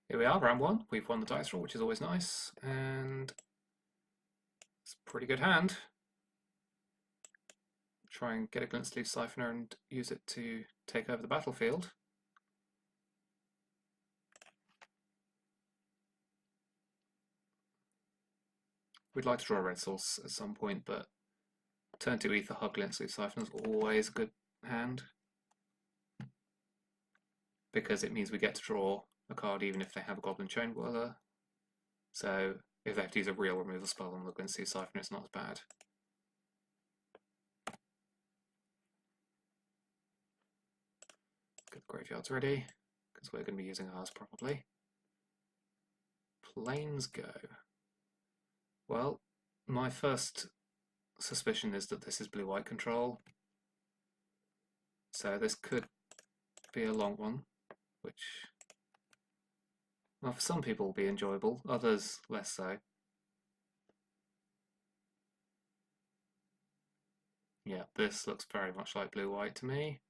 Here we are, round one. We've won the dice roll, which is always nice, and it's a pretty good hand. Try and get a Glint-Sleeve Siphoner and use it to take over the battlefield. We'd like to draw a red source at some point, but turn 2 Ether Hug Glint-Sleeve Siphoner is always a good hand, because it means we get to draw a card even if they have a Goblin Chain Whirler. So if they have to use a real removal spell on the Glint-Sleeve Siphoner, it's not as bad. Get the graveyards ready, because we're going to be using ours probably. Planes go. Well, my first suspicion is that this is blue-white control. So this could be a long one, which, well, for some people will be enjoyable, others less so. Yeah, this looks very much like blue-white to me.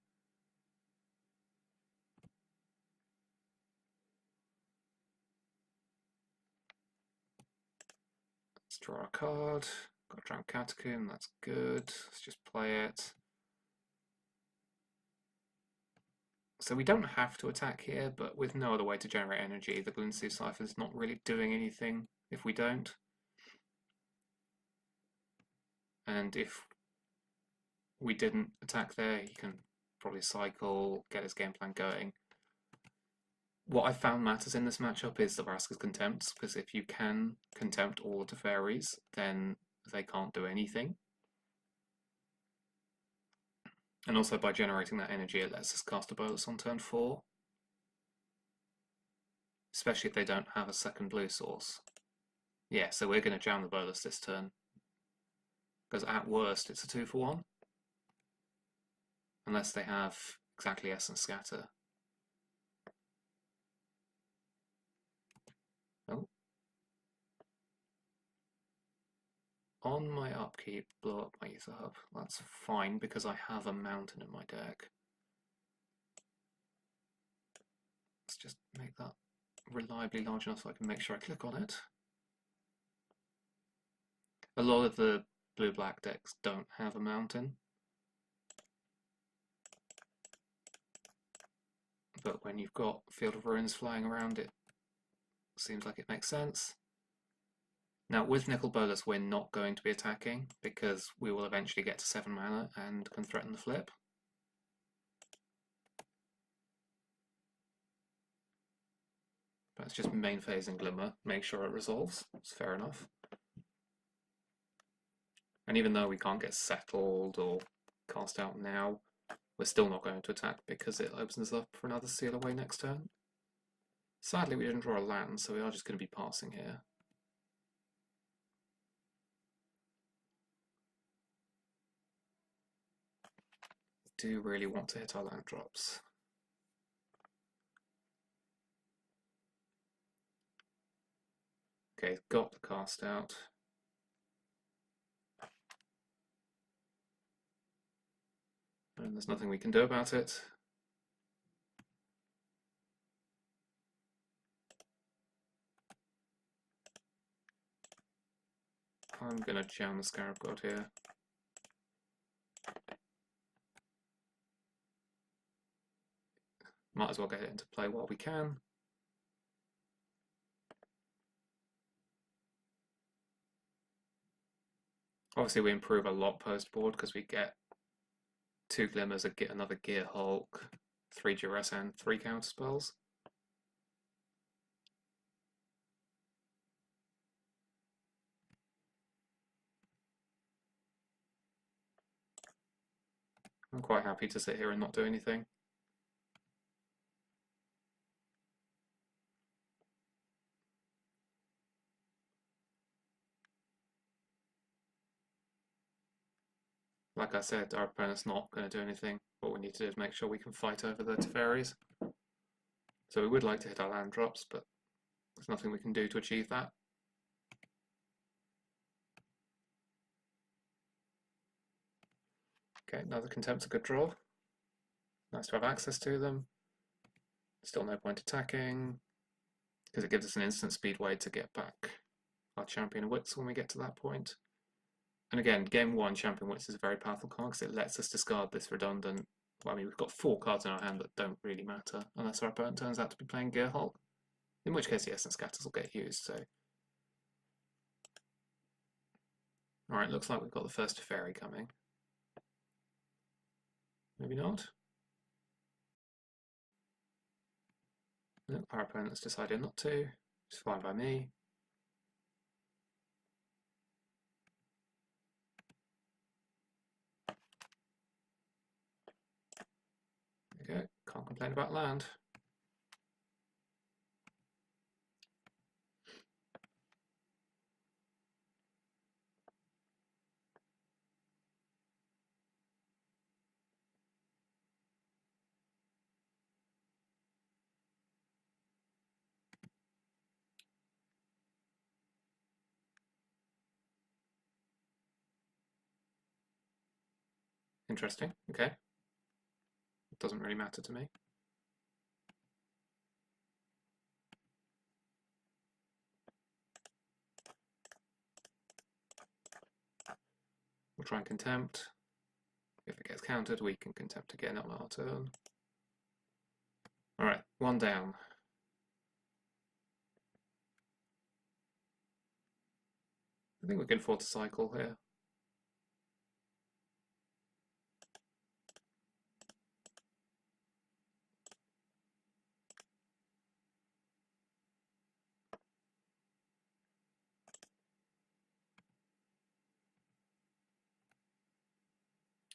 Let's draw a card. Got a Drowned Catacomb, that's good. Let's just play it. So we don't have to attack here, but with no other way to generate energy, the Glint-Sleeve Siphoner is not really doing anything if we don't. And if we didn't attack there, he can probably cycle, get his game plan going. What I found matters in this matchup is the Vraska's Contempts, because if you can contempt all of the fairies, then they can't do anything. And also by generating that energy, it lets us cast a bolus on turn 4. Especially if they don't have a second blue source. Yeah, so we're going to jam the bolus this turn. Because at worst, it's a 2 for 1. Unless they have exactly Essence Scatter. Oh. On my upkeep, blow up my Ether Hub. That's fine because I have a mountain in my deck. Let's just make that reliably large enough so I can make sure I click on it. A lot of the blue-black decks don't have a mountain. But when you've got Field of Ruins flying around, it seems like it makes sense. Now with Nicol Bolas we're not going to be attacking because we will eventually get to 7 mana and can threaten the flip. But it's just main phase and Glimmer, make sure it resolves, it's fair enough. And even though we can't get settled or cast out now, we're still not going to attack because it opens us up for another Seal Away next turn. Sadly we didn't draw a land, so we are just going to be passing here. Do really want to hit our land drops. Okay, got the cast out. And there's nothing we can do about it. I'm going to jam the Scarab God here. Might as well get it into play while we can. Obviously we improve a lot post-board because we get 2 Glimmers, get another Gear Hulk, 3 Duress and 3 counter spells. I'm quite happy to sit here and not do anything. Like I said, our opponent's not going to do anything. What we need to do is make sure we can fight over the Teferis. So we would like to hit our land drops, but there's nothing we can do to achieve that. Okay, another Contempt's a good draw. Nice to have access to them. Still no point attacking. because it gives us an instant speed way to get back our Champion of Wits when we get to that point. And again, game 1 Champion Wits is a very powerful card because it lets us discard this redundant. Well, I mean, we've got 4 cards in our hand that don't really matter unless our opponent turns out to be playing Gearhulk, in which case the Essence Scatters will get used. So, alright, looks like we've got the first Teferi coming. Maybe not. No, our opponent's decided not to. It's fine by me. There we go. Can't complain about land. Interesting. Okay. It doesn't really matter to me. We'll try and contempt. If it gets countered, we can contempt again on our turn. Alright, 1 down. I think we can afford to cycle here.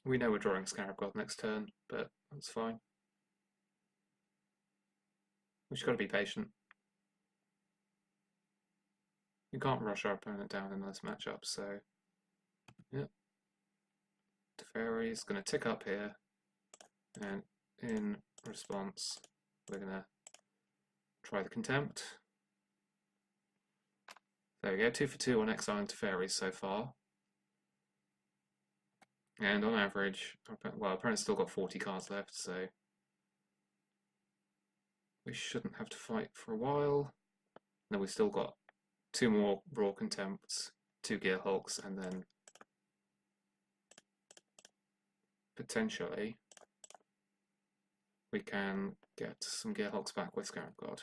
We know we're drawing Scarab God next turn, but that's fine. We've just got to be patient. We can't rush our opponent down in this matchup, so yeah. Teferi is going to tick up here, and in response, we're going to try the contempt. There we go, 2 for 2 on exiling Teferi so far. And on average, well, our opponent's still got 40 cards left, so we shouldn't have to fight for a while. Then we've still got 2 more Raw Contempts, 2 Gearhulks, and then potentially we can get some Gearhulks back with Scarab God.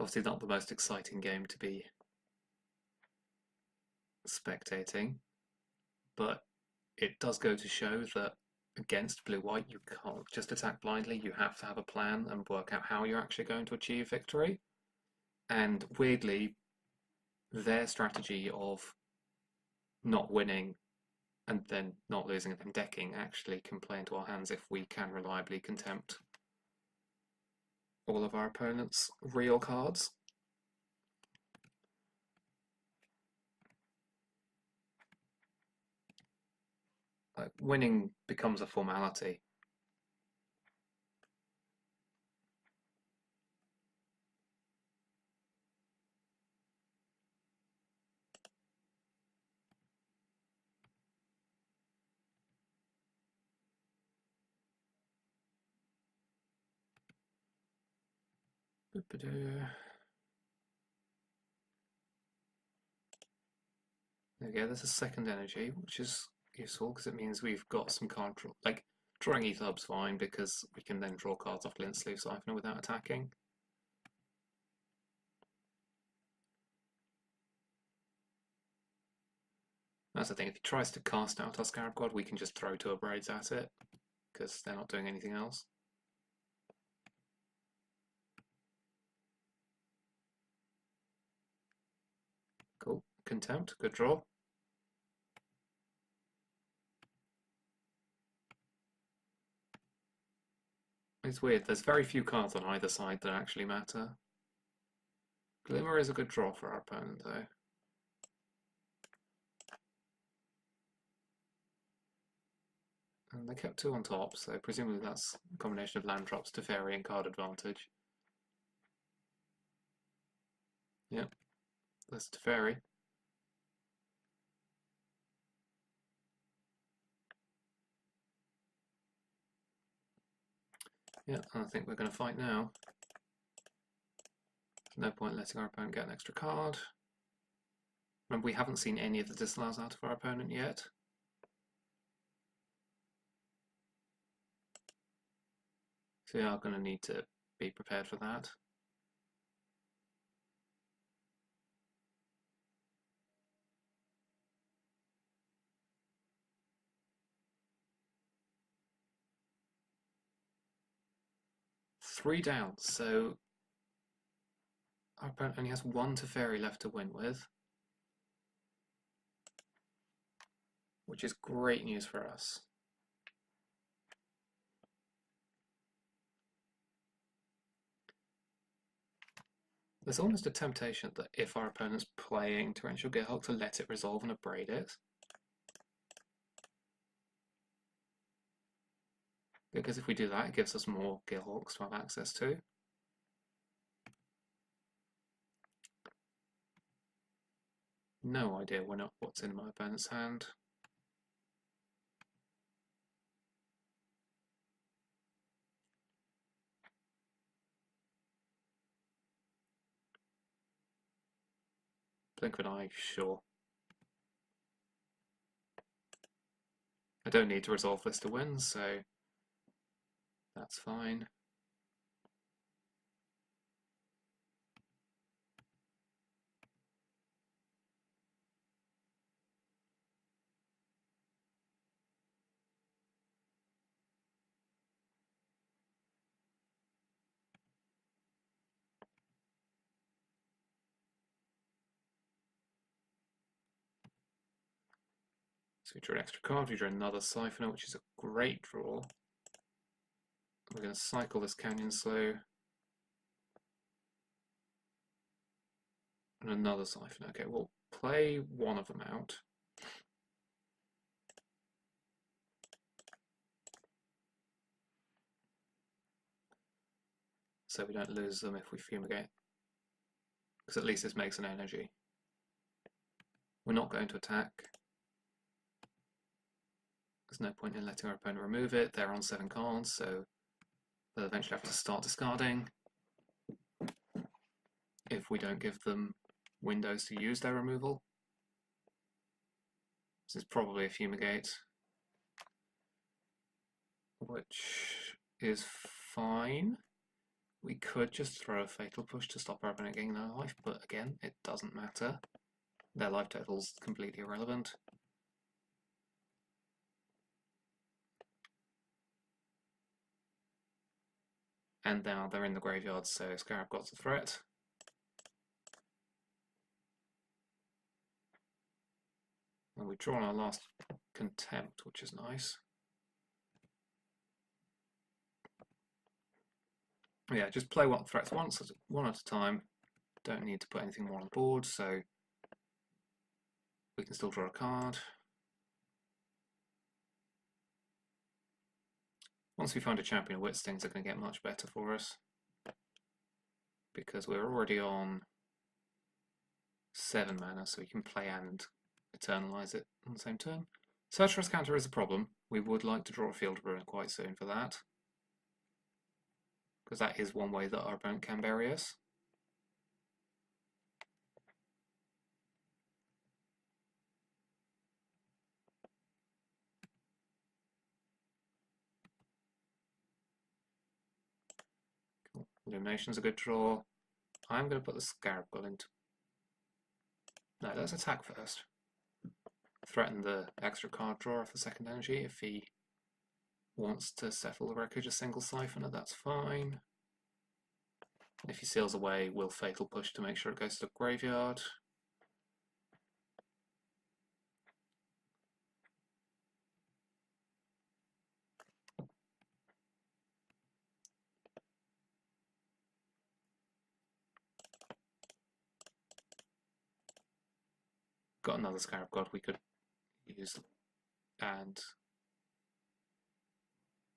Obviously not the most exciting game to be spectating, but it does go to show that against blue-white you can't just attack blindly, you have to have a plan and work out how you're actually going to achieve victory. And weirdly, their strategy of not winning and then not losing and then decking actually can play into our hands if we can reliably contempt all of our opponent's real cards. Like, winning becomes a formality. There we go, there's a second energy, which is useful because it means we've got some card draw. Like, drawing Ethob's fine because we can then draw cards off Glint Sleeve Siphoner without attacking. That's the thing, if he tries to cast out our Scarab God, we can just throw 2 Braids at it because they're not doing anything else. Cool. Contempt, good draw. It's weird, there's very few cards on either side that actually matter. Glimmer is a good draw for our opponent, though. And they kept 2 on top, so presumably that's a combination of land drops, Teferi, and card advantage. Yep, that's Teferi. Yeah, I think we're going to fight now. There's no point letting our opponent get an extra card. Remember, we haven't seen any of the disallows out of our opponent yet. So we are going to need to be prepared for that. Three down, so our opponent only has 1 Teferi left to win with, which is great news for us. There's almost a temptation that if our opponent's playing Torrential Gearhulk to let it resolve and abrade it. Because if we do that, it gives us more Gearhulks to have access to. No idea what's in my opponent's hand. Blink of an eye, sure. I don't need to resolve this to win, so that's fine. So we draw an extra card, we draw another Siphoner, which is a great draw. We're going to cycle this Canyon Slough. And another Siphoner. Okay, we'll play one of them out. So we don't lose them if we fumigate. Because at least this makes an energy. We're not going to attack. There's no point in letting our opponent remove it. They're on 7 cards, so they'll eventually have to start discarding if we don't give them windows to use their removal. This is probably a fumigate, which is fine. We could just throw a Fatal Push to stop our opponent getting their life, but again, it doesn't matter. Their life total's completely irrelevant. And now they're in the graveyard, so Scarab God's a threat. And we've drawn our last Contempt, which is nice. Yeah, just play what threats once, one at a time. Don't need to put anything more on the board, so we can still draw a card. Once we find a champion of wits, things are going to get much better for us. Because we're already on 7 mana, so we can play and eternalize it on the same turn. Search for a counter is a problem. We would like to draw a Field Ruin quite soon for that. Because that is one way that our opponent can bury us. Cool. Illumination's a good draw. I'm going to put the Scarab God into... No, let's attack first. Threaten the extra card draw of the second energy. If he wants to settle the wreckage, a single Siphoner, that's fine. If he seals away, we'll Fatal Push to make sure it goes to the graveyard. got another Scarab God we could use, and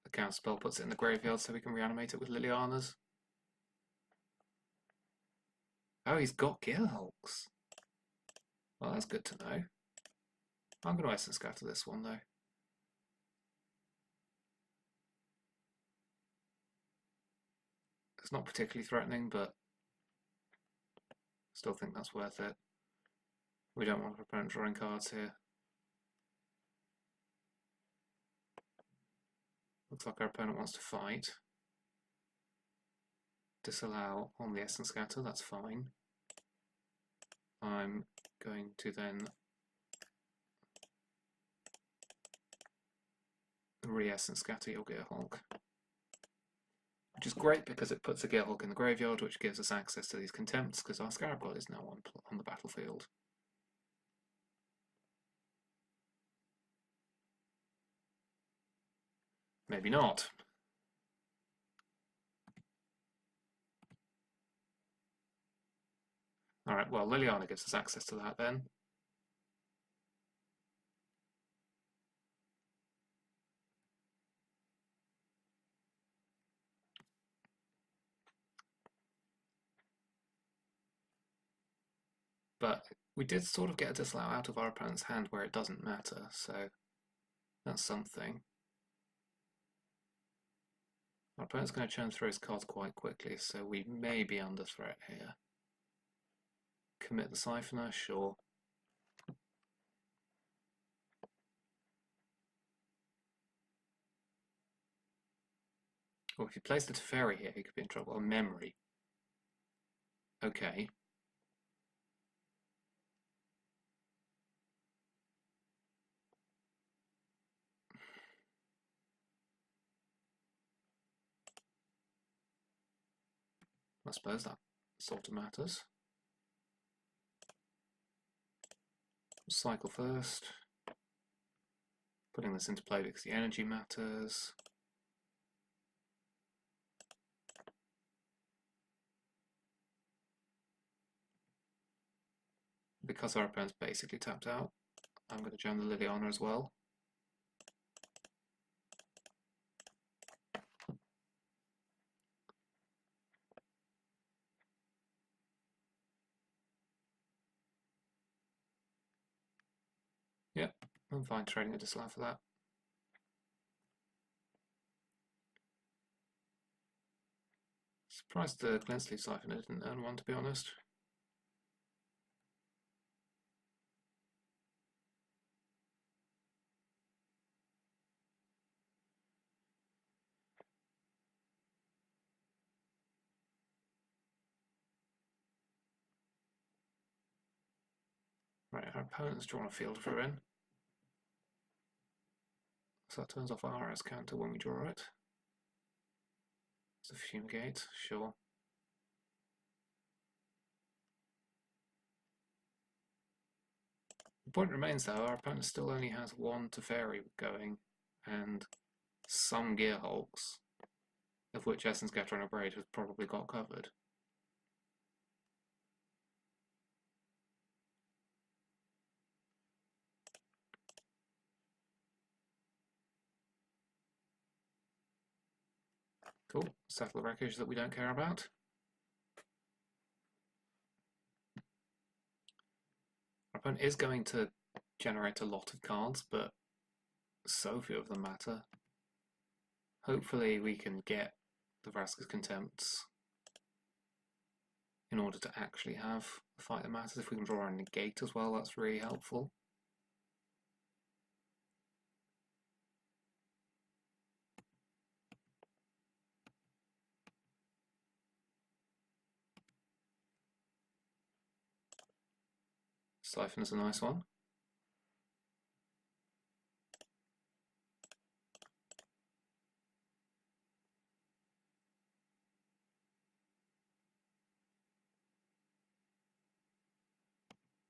the counterspell puts it in the graveyard so we can reanimate it with Liliana's. Oh, he's got Gearhulks. Well, that's good to know. I'm going to Essence Scatter this one though. It's not particularly threatening, but still think that's worth it. We don't want our opponent drawing cards here. Looks like our opponent wants to fight. Disallow on the Essence Scatter, that's fine. I'm going to then re-Essence Scatter your Gearhulk, which is great because it puts a Gearhulk in the graveyard, which gives us access to these contempts because our Scarab God is now on the battlefield. Maybe not. Alright, well, Liliana gives us access to that then. But we did sort of get a disallow out of our opponent's hand where it doesn't matter, so that's something. Our opponent's going to churn through his cards quite quickly, so we may be under threat here. Commit the Siphoner, sure. Or if he plays the Teferi here, he could be in trouble. A Memory. Okay. I suppose that sort of matters. Cycle first. Putting this into play because the energy matters. Because our opponent's basically tapped out, I'm going to jam the Liliana as well. Yep, I'm fine trading a disallow for that. Surprised the Glensleeve Siphoner didn't earn one, to be honest. Right, our opponent's drawn a Field of Ruin. So that turns off our RS counter when we draw it. It's a Fumigate, sure. The point remains though, our opponent still only has one Teferi going and some Gearhulks, of which Essence Scatter and Abrade has probably got covered. Cool, settle the wreckage that we don't care about. Our opponent is going to generate a lot of cards, but so few of them matter. Hopefully we can get the Vraska's Contempts in order to actually have a fight that matters. If we can draw a negate as well, that's really helpful. Siphon is a nice one.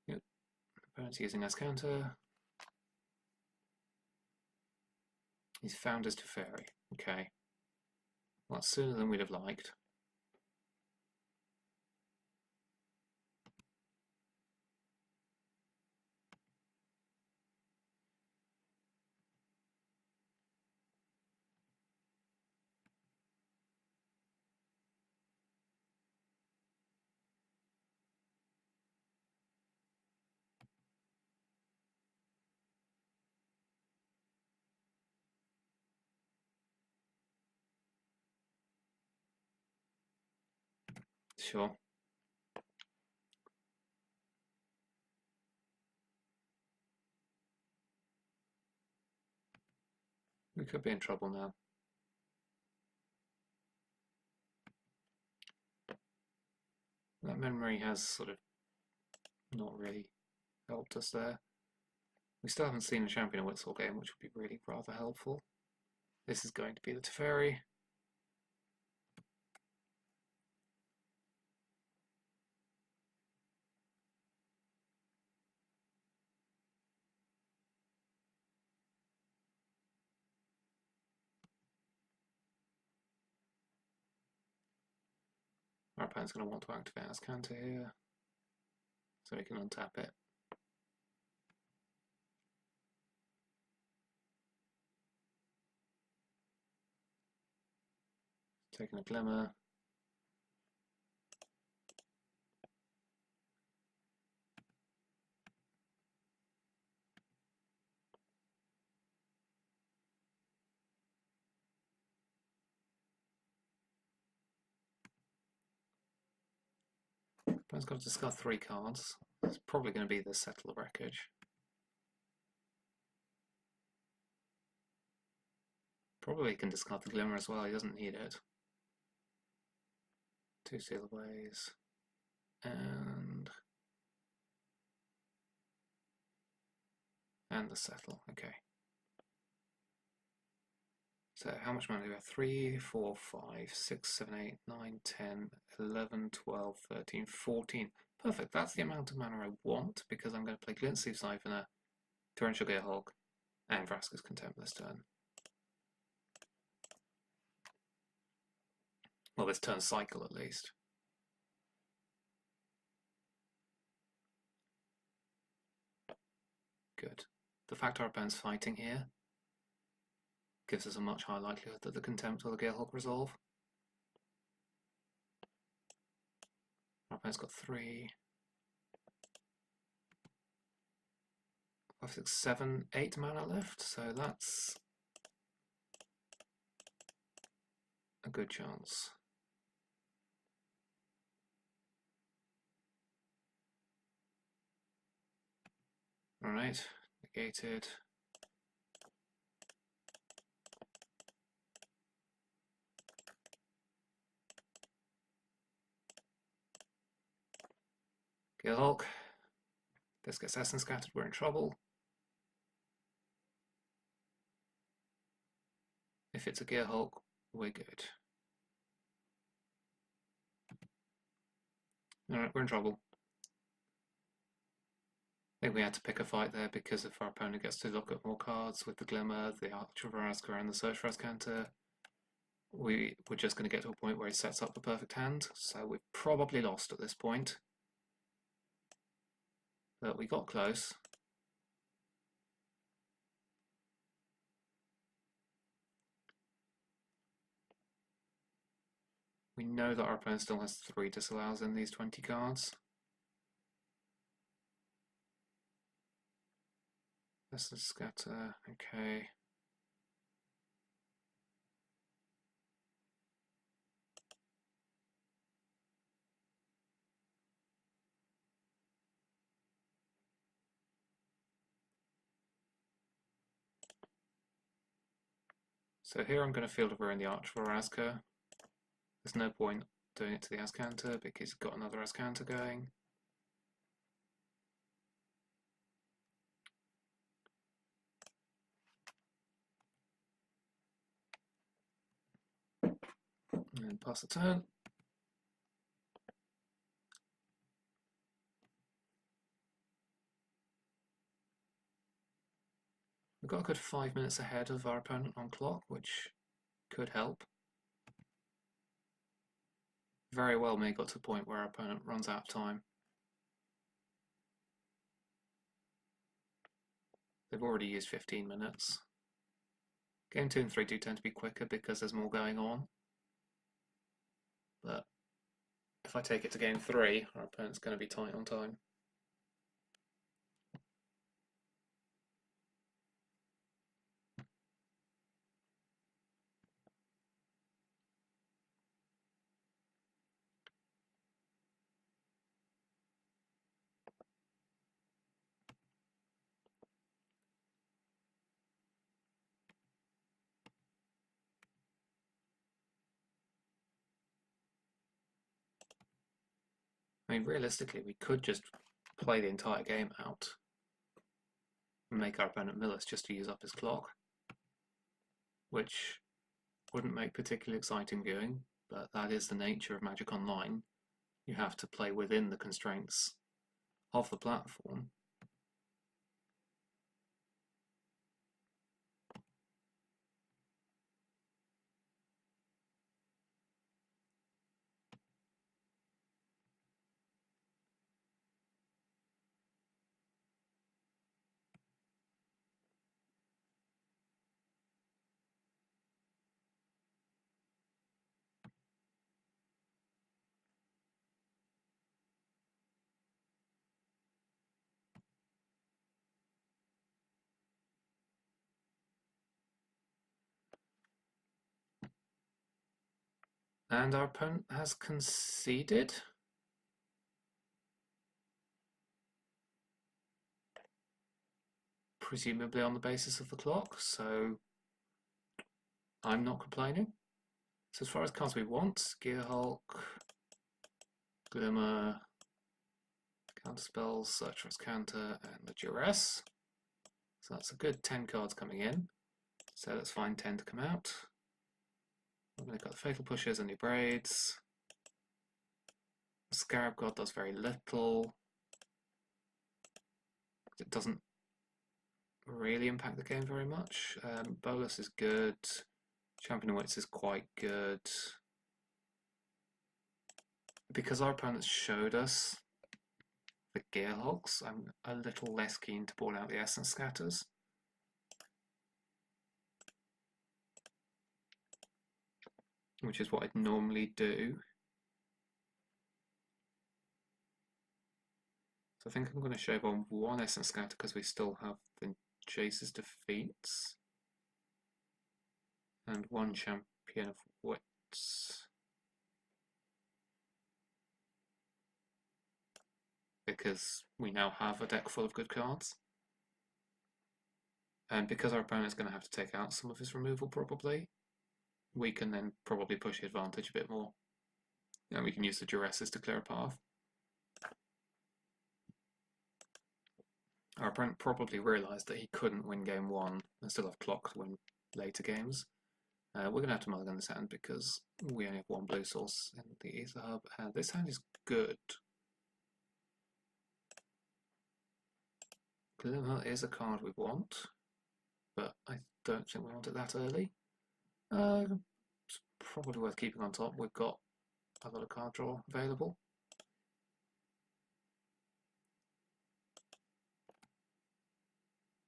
Yep, opponent's using as counter. He's found his Teferi. Okay. Well, that's sooner than we'd have liked. Sure. We could be in trouble now. That memory has sort of not really helped us there. We still haven't seen a Champion of Witsel game, which would be really rather helpful. This is going to be the Teferi. Our opponent's going to want to activate Ascanter here, so he can untap it. Taking a Glimmer. Opponent's got to discard 3 cards. It's probably going to be the Settle of Wreckage. Probably can discard the Glimmer as well, he doesn't need it. 2 Seal Aways. And the Settle, okay. So how much mana do we have? 3, 4, 5, 6, 7, 8, 9, 10, 11, 12, 13, 14. Perfect, that's the amount of mana I want because I'm going to play Glint-Sleeve Siphoner, Torrential Gearhulk, and Vraska's Contempt this turn. Well, this turn's cycle at least. Good. The fact our opponent's fighting here gives us a much higher likelihood that the Contempt or the Gearhulk resolve. Our opponent's got 3, 5, 6, 7, 8 mana left, so that's a good chance. Alright, negated. Gearhulk. This gets Essence Scattered, we're in trouble. If it's a Gearhulk, we're good. Alright, we're in trouble. I think we had to pick a fight there because if our opponent gets to look at more cards with the Glimmer, the Arch of Vraska, and the Search for Ascanter, we're just going to get to a point where he sets up the perfect hand, so we've probably lost at this point. But we got close. We know that our opponent still has 3 disallows in these 20 cards. This is Scatter, okay. So here I'm going to Field of Ruin the Arch for Vraska. There's no point doing it to the Ascanter because he's got another Ascanter going. And pass the turn. We've got a good 5 minutes ahead of our opponent on clock, which could help. Very well may got to the point where our opponent runs out of time. They've already used 15 minutes. Game 2 and 3 do tend to be quicker because there's more going on. But if I take it to game 3, our opponent's going to be tight on time. I mean, realistically, we could just play the entire game out and make our opponent mill us just to use up his clock, which wouldn't make particularly exciting viewing, but that is the nature of Magic Online. You have to play within the constraints of the platform. And our opponent has conceded. Presumably on the basis of the clock, so I'm not complaining. So as far as cards we want, Gear Hulk, Glimmer, Counterspells, Searcher's Counter, and the Duress. So that's a good 10 cards coming in. So let's find 10 to come out. I'm going to got the Fatal Pushes and the Braids. Scarab God does very little. It doesn't really impact the game very much. Bolus is good. Champion of Wits is quite good. Because our opponents showed us the Gear Hulks, I'm a little less keen to ball out the Essence Scatters. Which is what I'd normally do. So I think I'm going to shave on one Essence Scatter because we still have the Jace's Defeats. And one Champion of Wits. Because we now have a deck full of good cards. And because our opponent's going to have to take out some of his removal probably, we can then probably push the advantage a bit more. And we can use the Duresses to clear a path. Our opponent probably realised that he couldn't win game one and still have clock to win later games. We're going to have to mulligan this hand because we only have one blue source in the Ether Hub, and this hand is good. Glimmer is a card we want, but I don't think we want it that early. It's probably worth keeping on top. We've got a lot of card draw available.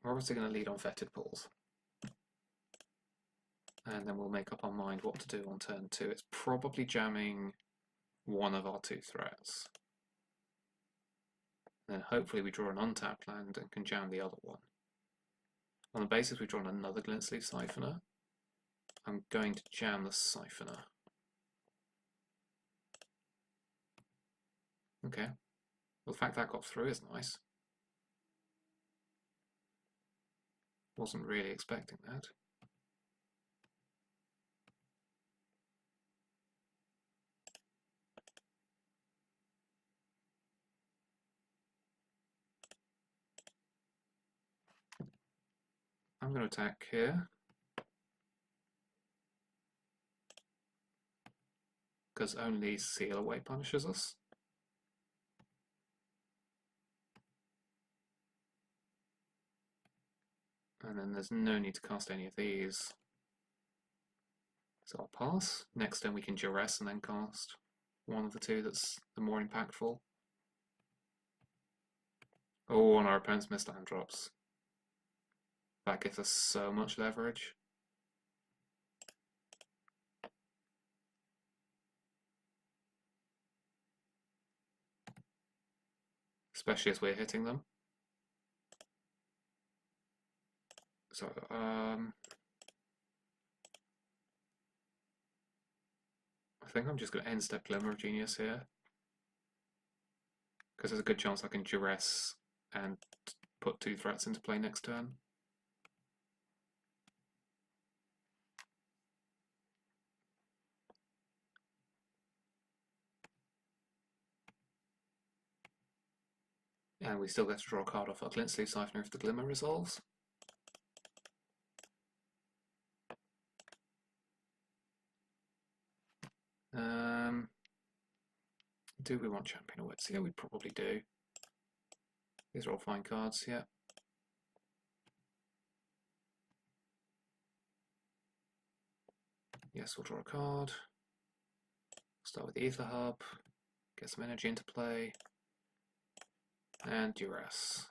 We're obviously going to lead on Fetid Pools. And then we'll make up our mind what to do on turn 2. It's probably jamming one of our 2 threats. Then hopefully we draw an untapped land and can jam the other one. On the basis we've drawn another Glint Sleeve Siphoner, I'm going to jam the Siphoner. Okay. Well, the fact that got through is nice. Wasn't really expecting that. I'm going to attack here. Because only Seal Away punishes us. And then there's no need to cast any of these. So I'll pass. Next turn we can Duress and then cast one of the 2 that's the more impactful. Oh, and our opponent's missed land drops. That gives us so much leverage. Especially as we're hitting them. So, I think I'm just going to end step Glimmer of Genius here. Because there's a good chance I can Duress and put 2 threats into play next turn. And we still get to draw a card off our Glint Sleeve Siphoner if the Glimmer resolves. Do we want Champion of Wits? Yeah, we probably do. These are all fine cards, yeah. Yes, we'll draw a card. Start with the Ether Hub, get some energy into play, and Duress.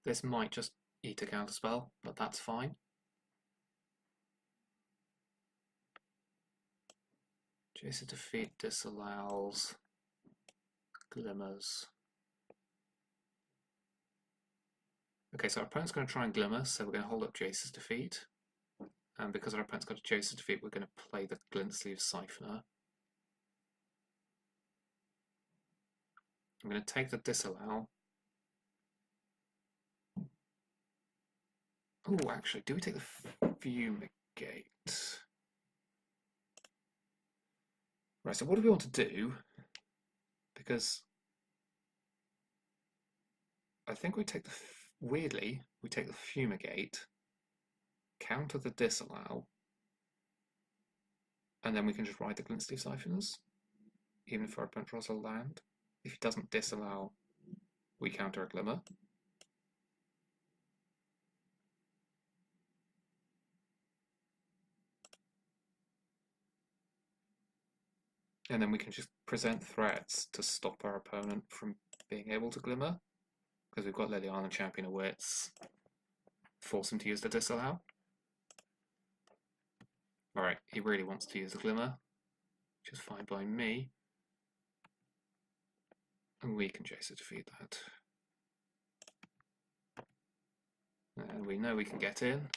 This might just eat a counterspell, but that's fine. Jace's Defeat disallows Glimmers. Okay, so our opponent's going to try and Glimmer, so we're going to hold up Jace's Defeat. And because our opponent's got a Jace's Defeat, we're going to play the Glint Sleeve Siphoner. I'm going to take the Disallow. Oh, actually, do we take the Fumigate? Right, so what do we want to do? Because I think we take the, weirdly, we take the Fumigate, counter the Disallow, and then we can just ride the Glint Sleeve Siphoners, even if our opponent draws a land. If he doesn't disallow, we counter a Glimmer. And then we can just present threats to stop our opponent from being able to Glimmer, because we've got Liliana, Champion of Wits, force him to use the disallow. Alright, he really wants to use the Glimmer, which is fine by me. And we can Jace's Defeat that. And we know we can get in.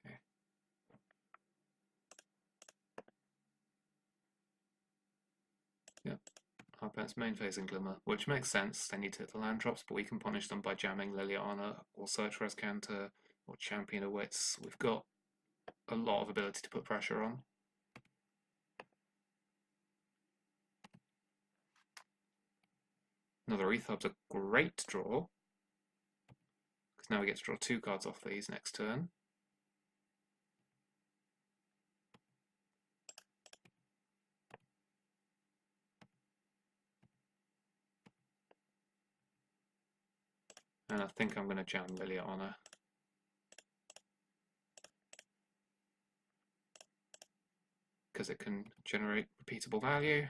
Okay. Yep. Our opponent's main phasing Glimmer, which makes sense. They need to hit the land drops, but we can punish them by jamming Liliana or Search for Escanter or Champion of Wits. We've got a lot of ability to put pressure on. Another Ether Hub's a great draw, because now we get to draw 2 cards off these next turn. And I think I'm going to jam Liliana. Because it can generate repeatable value.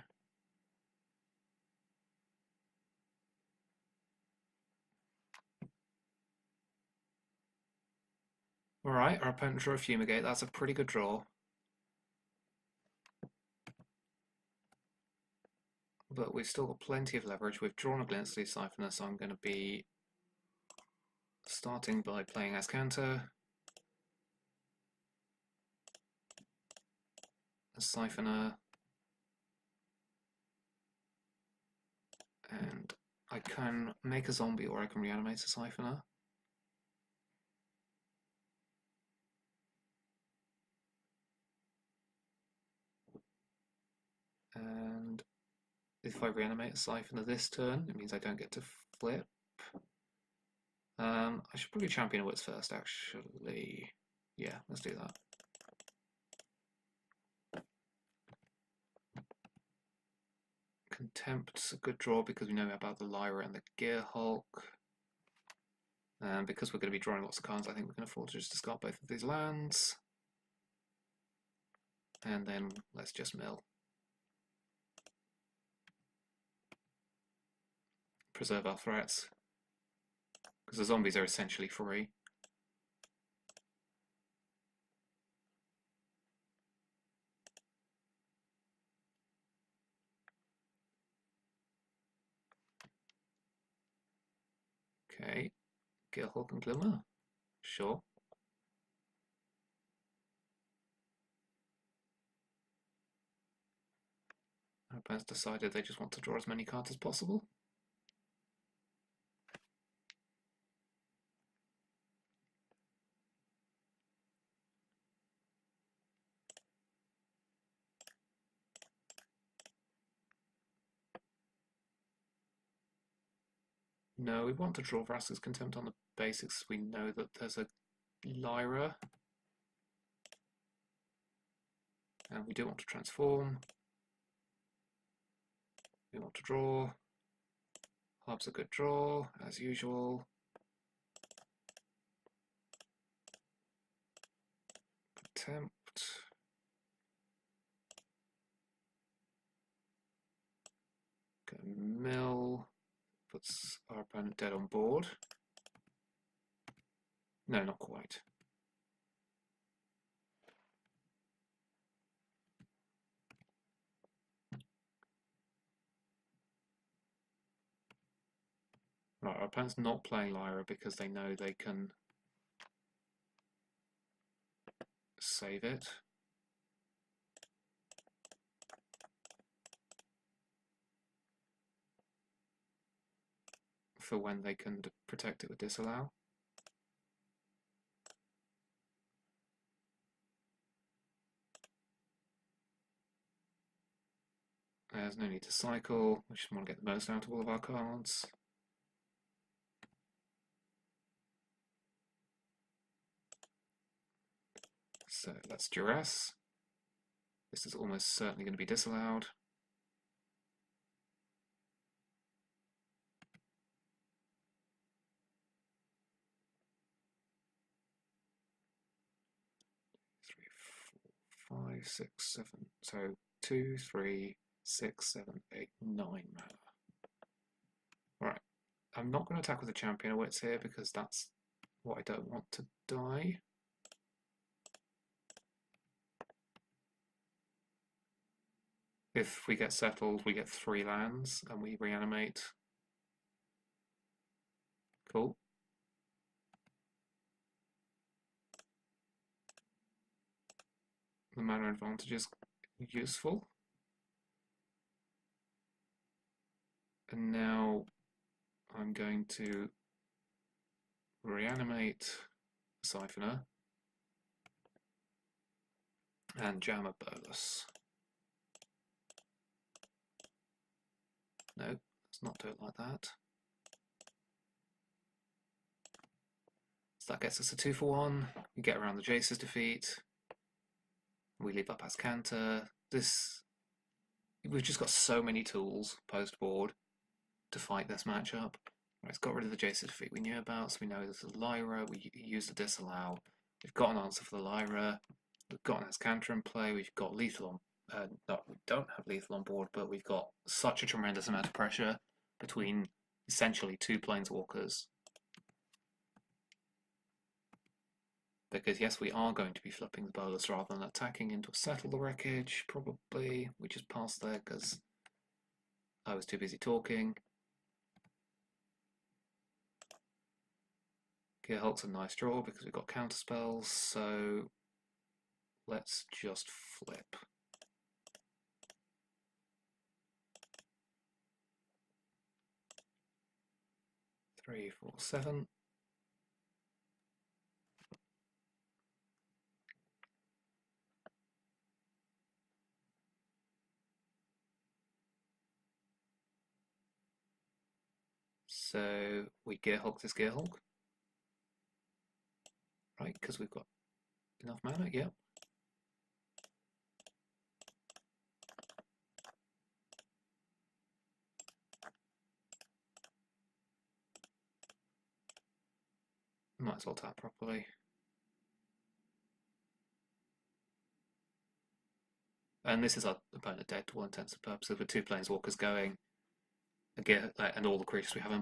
Alright, our opponent drew a Fumigate. That's a pretty good draw. But we've still got plenty of leverage. We've drawn a Glint Sleeve Siphoner, so I'm going to be starting by playing Escanter, a Siphoner, and I can make a zombie or I can reanimate a Siphoner. And if I reanimate a Siphoner this turn, it means I don't get to flip. I should probably Champion of Wits first, actually. Yeah, let's do that. Contempt's a good draw because we know about the Lyra and the Gear Hulk. And because we're going to be drawing lots of cards, I think we can afford to just discard both of these lands. And then let's just mill. Preserve our threats, because the zombies are essentially free. Okay, Gear Hulk and Glimmer, sure. Our opponents decided they just want to draw as many cards as possible. No, we want to draw Vraska's Contempt on the basics. We know that there's a Lyra. And we do want to transform. We want to draw. Hub's a good draw, as usual. Contempt. Go mill. Puts our opponent dead on board. No, not quite. Right, our opponent's not playing Lyra because they know they can save it. For when they can protect it with disallow. There's no need to cycle, we just want to get the most out of all of our cards. So let's duress. This is almost certainly going to be disallowed. Three, four, 5, 6, 7. So 2, 3, 6, 7, 8, 9 mana. Right. I'm not going to attack with the Champion of Wits here because that's what I don't want to die. If we get settled, we get 3 lands and we reanimate. Cool. The mana advantage is useful. And now I'm going to reanimate the Siphoner and jam a Bolus. No, let's not do it like that. So that gets us a 2 for 1. We get around the Jace's defeat. We leave up Ascanta. We've just got so many tools post-board to fight this matchup. Right, it's got rid of the Jace's defeat we knew about, so we know this is Lyra. We use the disallow. We've got an answer for the Lyra. We've got an Ascanta in play. We've got lethal on. No, we don't have lethal on board, but we've got such a tremendous amount of pressure between essentially 2 planeswalkers. Because yes, we are going to be flipping the Bolus rather than attacking into a Settle the Wreckage, probably. We just passed there because I was too busy talking. Gearhulk's a nice draw because we've got counterspells, so let's just flip. Three, 4, 7. So we Gearhulk this Gearhulk. Right, because we've got enough mana, yep. Might as well tap properly. And this is our opponent dead to all intents and purposes, with 2 planeswalkers going, and all the creatures we have on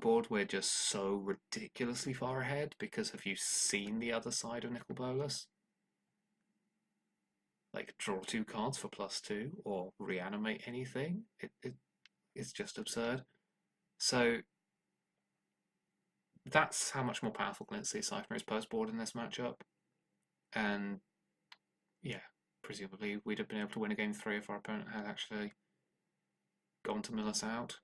board, we're just so ridiculously far ahead. Because have you seen the other side of Nicol Bolas? Like, draw 2 cards for +2 or reanimate anything. It's just absurd. So that's how much more powerful Glintzy Siphoner is post board in this matchup. And yeah, presumably we'd have been able to win a game 3 if our opponent had actually gone to mill us out.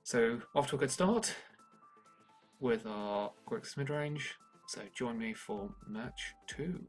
So off to a good start with our Grixis Midrange. So join me for match 2.